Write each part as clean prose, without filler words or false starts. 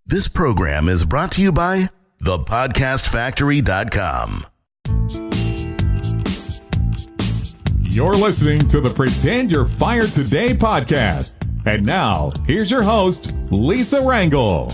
This program is brought to you by thepodcastfactory.com. You're listening to the Pretend You're Fired Today podcast. And now, here's your host, Lisa Rangel.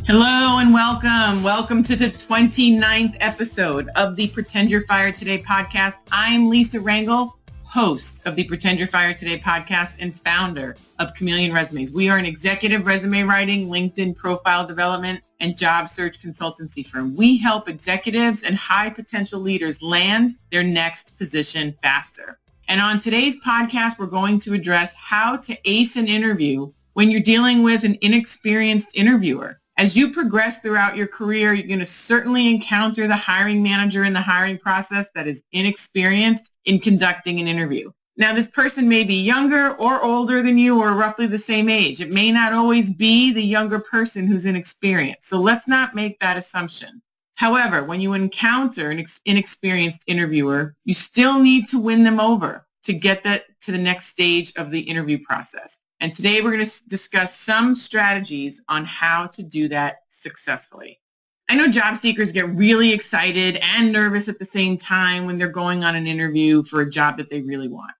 Hello and welcome. Welcome to the 29th episode of the Pretend You're Fired Today podcast. I'm Lisa Rangel, host of the Pretend You're Fired Today podcast and founder of Chameleon Resumes. We are an executive resume writing, LinkedIn profile development, and job search consultancy firm. We help executives and high potential leaders land their next position faster. And on today's podcast, we're going to address how to ace an interview when you're dealing with an inexperienced interviewer. As you progress throughout your career, you're going to certainly encounter the hiring manager in the hiring process that is inexperienced in conducting an interview. Now, this person may be younger or older than you or roughly the same age. It may not always be the younger person who's inexperienced. So let's not make that assumption. However, when you encounter an inexperienced interviewer, you still need to win them over to get that to the next stage of the interview process. And today we're going to discuss some strategies on how to do that successfully. I know job seekers get really excited and nervous at the same time when they're going on an interview for a job that they really want.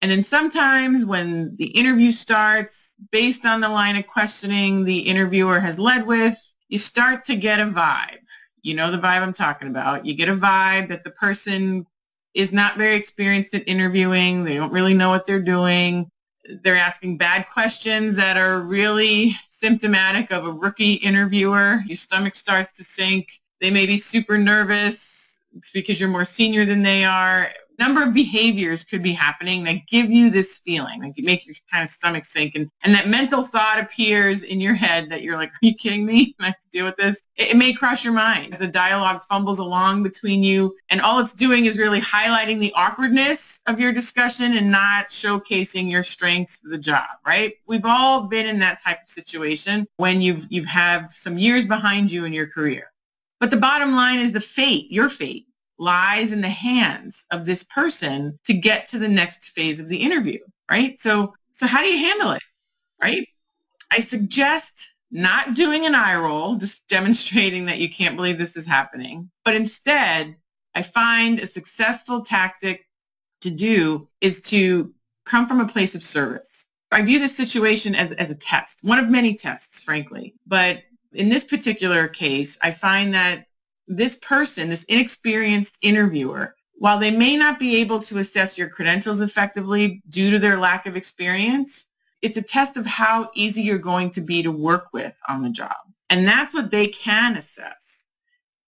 And then sometimes when the interview starts, based on the line of questioning the interviewer has led with, you start to get a vibe. You know the vibe I'm talking about. You get a vibe that the person is not very experienced at interviewing. They don't really know what they're doing. They're asking bad questions that are really symptomatic of a rookie interviewer. Your stomach starts to sink. They may be super nervous because you're more senior than they are. A number of behaviors could be happening that give you this feeling, like you make your kind of stomach sink. And that mental thought appears in your head that you're like, are you kidding me? I have to deal with this. It may cross your mind as the dialogue fumbles along between you. And all it's doing is really highlighting the awkwardness of your discussion and not showcasing your strengths for the job, right? We've all been in that type of situation when you've have some years behind you in your career. But the bottom line is your fate, lies in the hands of this person to get to the next phase of the interview, right? So how do you handle it, right? I suggest not doing an eye roll, just demonstrating that you can't believe this is happening. But instead, I find a successful tactic to do is to come from a place of service. I view this situation as a test, one of many tests, frankly. But in this particular case, I find that this person, this inexperienced interviewer, while they may not be able to assess your credentials effectively due to their lack of experience, it's a test of how easy you're going to be to work with on the job. And that's what they can assess,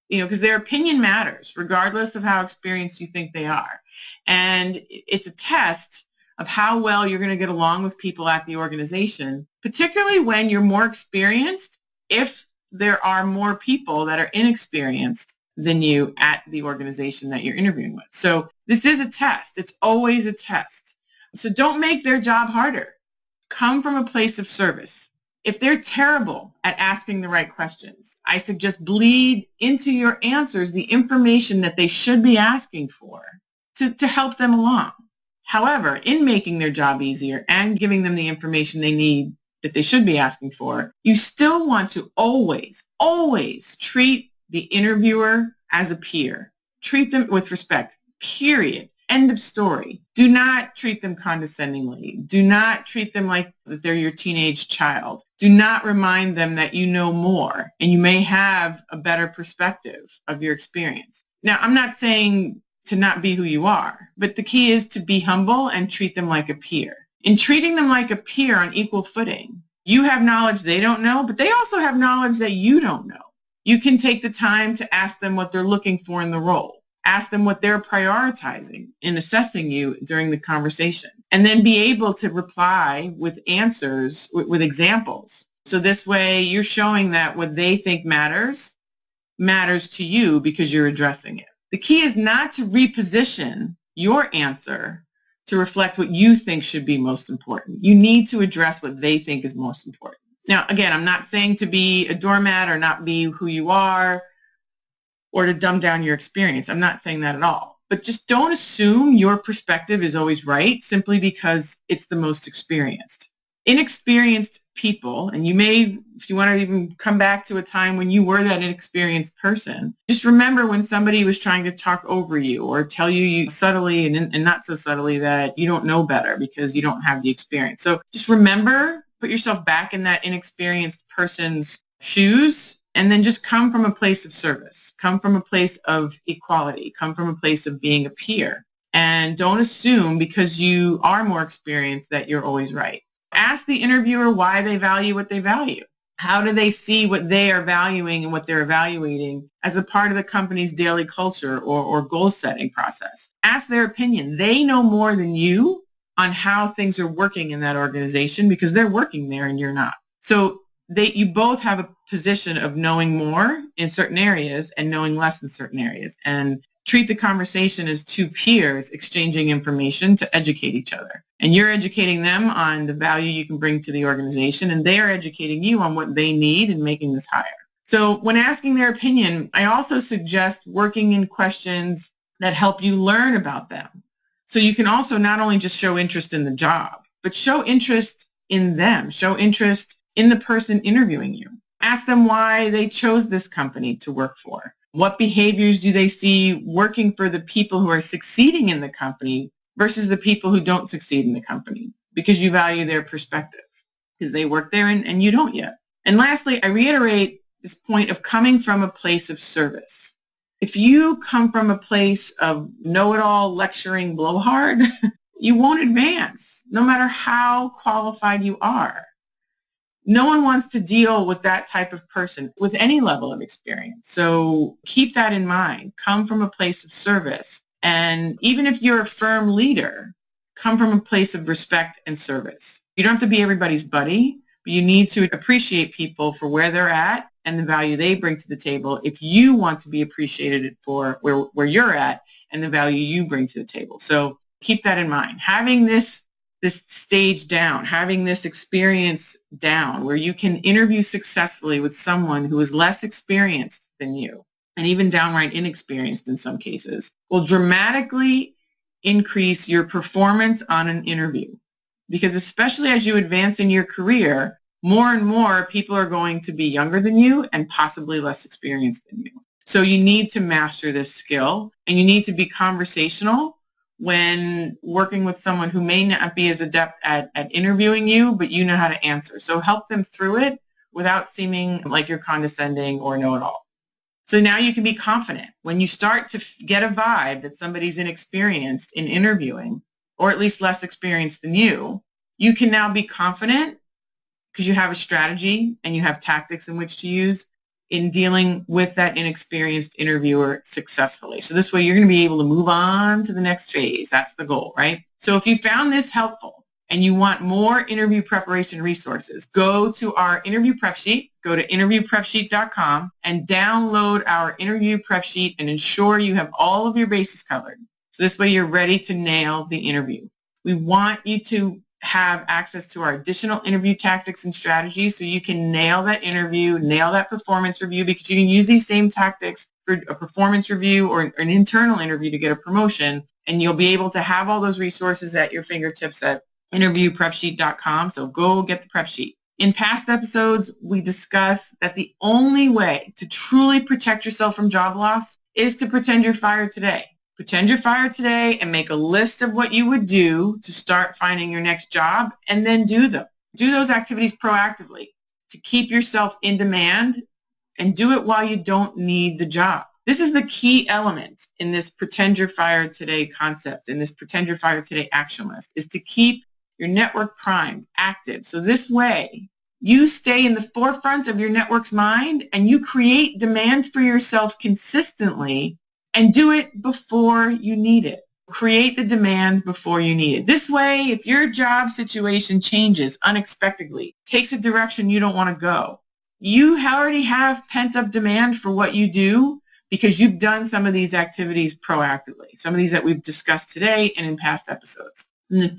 because their opinion matters regardless of how experienced you think they are. And it's a test of how well you're going to get along with people at the organization, particularly when you're more experienced, if there are more people that are inexperienced than you at the organization that you're interviewing with. So this is a test. It's always a test. So don't make their job harder. Come from a place of service. If they're terrible at asking the right questions, I suggest bleed into your answers the information that they should be asking for to help them along. However, in making their job easier and giving them the information they need that they should be asking for, you still want to always treat the interviewer as a peer. Treat them with respect, period. End of story. Do not treat them condescendingly. Do not treat them like that they're your teenage child. Do not remind them that you know more and you may have a better perspective of your experience. Now, I'm not saying to not be who you are, but the key is to be humble and treat them like a peer. In treating them like a peer on equal footing, you have knowledge they don't know, but they also have knowledge that you don't know. You can take the time to ask them what they're looking for in the role. Ask them what they're prioritizing in assessing you during the conversation, and then be able to reply with answers, with examples. So this way you're showing that what they think matters to you because you're addressing it. The key is not to reposition your answer to reflect what you think should be most important. You need to address what they think is most important. Now, again, I'm not saying to be a doormat or not be who you are or to dumb down your experience. I'm not saying that at all. But just don't assume your perspective is always right simply because it's the most experienced. Inexperienced people, and you may, if you want to even come back to a time when you were that inexperienced person, just remember when somebody was trying to talk over you or tell you subtly and not so subtly that you don't know better because you don't have the experience. So just remember, put yourself back in that inexperienced person's shoes, and then just come from a place of service, come from a place of equality, come from a place of being a peer. And don't assume because you are more experienced that you're always right. Ask the interviewer why they value what they value. How do they see what they are valuing and what they're evaluating as a part of the company's daily culture or goal setting process? Ask their opinion. They know more than you on how things are working in that organization because they're working there and you're not. So you both have a position of knowing more in certain areas and knowing less in certain areas, and treat the conversation as two peers exchanging information to educate each other. And you're educating them on the value you can bring to the organization, and they are educating you on what they need and making this higher. So when asking their opinion, I also suggest working in questions that help you learn about them. So you can also not only just show interest in the job, but show interest in them, show interest in the person interviewing you. Ask them why they chose this company to work for. What behaviors do they see working for the people who are succeeding in the company versus the people who don't succeed in the company? Because you value their perspective, because they work there and you don't yet. And lastly, I reiterate this point of coming from a place of service. If you come from a place of know-it-all lecturing blowhard, you won't advance, no matter how qualified you are. No one wants to deal with that type of person with any level of experience. So keep that in mind. Come from a place of service. And even if you're a firm leader, come from a place of respect and service. You don't have to be everybody's buddy, but you need to appreciate people for where they're at and the value they bring to the table if you want to be appreciated for where you're at and the value you bring to the table. So keep that in mind. Having this stage down, having this experience down where you can interview successfully with someone who is less experienced than you and even downright inexperienced in some cases will dramatically increase your performance on an interview. Because especially as you advance in your career, more and more people are going to be younger than you and possibly less experienced than you. So you need to master this skill, and you need to be conversational when working with someone who may not be as adept at interviewing you, but you know how to answer. So help them through it without seeming like you're condescending or know-it-all. So now you can be confident. When you start to get a vibe that somebody's inexperienced in interviewing, or at least less experienced than you can now be confident because you have a strategy and you have tactics in which to use in dealing with that inexperienced interviewer successfully. So this way you're going to be able to move on to the next phase. That's the goal, right? So if you found this helpful and you want more interview preparation resources, go to our interview prep sheet, go to interviewprepsheet.com and download our interview prep sheet and ensure you have all of your bases covered. So this way you're ready to nail the interview. We want you to have access to our additional interview tactics and strategies so you can nail that interview, nail that performance review, because you can use these same tactics for a performance review or an internal interview to get a promotion, and you'll be able to have all those resources at your fingertips at interviewprepsheet.com. So go get the prep sheet. In past episodes, we discuss that the only way to truly protect yourself from job loss is to pretend you're fired today. Pretend you're fired today and make a list of what you would do to start finding your next job, and then do them. Do those activities proactively to keep yourself in demand, and do it while you don't need the job. This is the key element in this pretend you're fired today concept, in this pretend you're fired today action list, is to keep your network primed, active. So this way you stay in the forefront of your network's mind and you create demand for yourself consistently, and do it before you need it. Create the demand before you need it. This way, if your job situation changes unexpectedly, takes a direction you don't want to go, you already have pent-up demand for what you do because you've done some of these activities proactively, some of these that we've discussed today and in past episodes.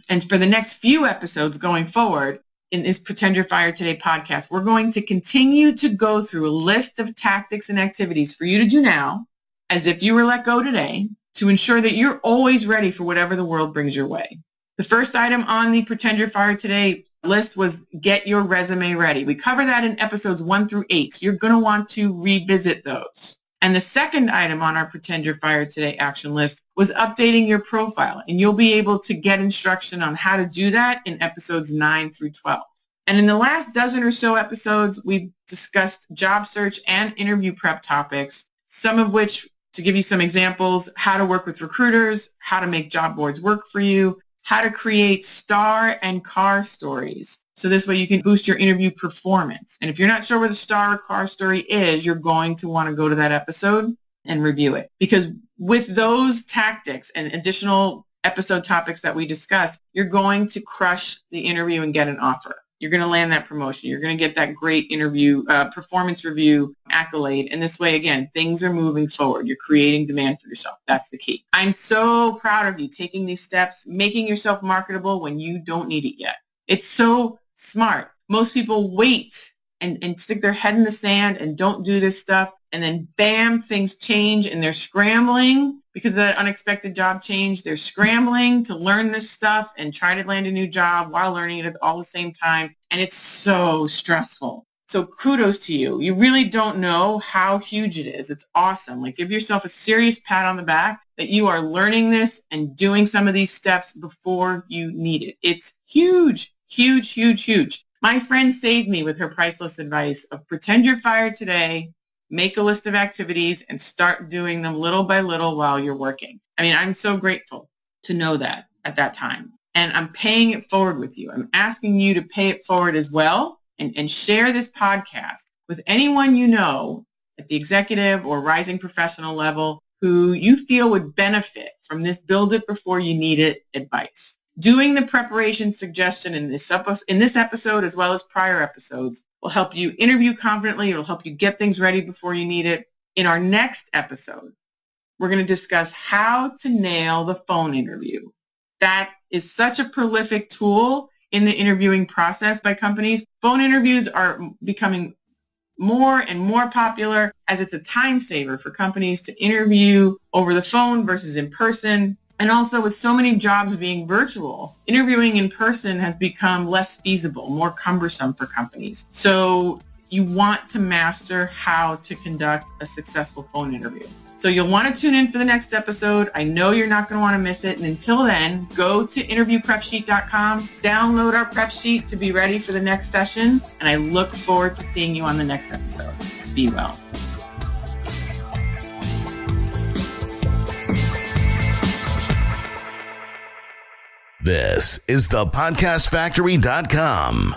And for the next few episodes going forward in this Pretend You're Fired Today podcast, we're going to continue to go through a list of tactics and activities for you to do now, as if you were let go today, to ensure that you're always ready for whatever the world brings your way. The first item on the Pretend You're Fired Today list was get your resume ready. We cover that in episodes 1 through 8, so you're going to want to revisit those. And the second item on our Pretend You're Fired Today action list was updating your profile, and you'll be able to get instruction on how to do that in episodes 9 through 12. And in the last dozen or so episodes, we've discussed job search and interview prep topics, some of which, to give you some examples, how to work with recruiters, how to make job boards work for you, how to create star and car stories. So this way you can boost your interview performance. And if you're not sure what a star or car story is, you're going to want to go to that episode and review it. Because with those tactics and additional episode topics that we discussed, you're going to crush the interview and get an offer. You're going to land that promotion. You're going to get that great interview, performance review accolade. And this way, again, things are moving forward. You're creating demand for yourself. That's the key. I'm so proud of you taking these steps, making yourself marketable when you don't need it yet. It's so smart. Most people wait and stick their head in the sand and don't do this stuff. And then bam, things change and they're scrambling because of that unexpected job change. They're scrambling to learn this stuff and try to land a new job while learning it at all the same time. And it's so stressful. So kudos to you. You really don't know how huge it is. It's awesome. Like, give yourself a serious pat on the back that you are learning this and doing some of these steps before you need it. It's huge, huge, huge, huge. My friend saved me with her priceless advice of pretend you're fired today, make a list of activities, and start doing them little by little while you're working. I mean, I'm so grateful to know that at that time. And I'm paying it forward with you. I'm asking you to pay it forward as well and share this podcast with anyone you know at the executive or rising professional level who you feel would benefit from this build it before you need it advice. Doing the preparation suggestion in this episode as well as prior episodes will help you interview confidently. It will help you get things ready before you need it. In our next episode, we're going to discuss how to nail the phone interview. That is such a prolific tool in the interviewing process by companies. Phone interviews are becoming more and more popular as it's a time saver for companies to interview over the phone versus in person. And also, with so many jobs being virtual, interviewing in person has become less feasible, more cumbersome for companies. So you want to master how to conduct a successful phone interview. So you'll want to tune in for the next episode. I know you're not going to want to miss it. And until then, go to interviewprepsheet.com, download our prep sheet to be ready for the next session. And I look forward to seeing you on the next episode. Be well. This is thepodcastfactory.com.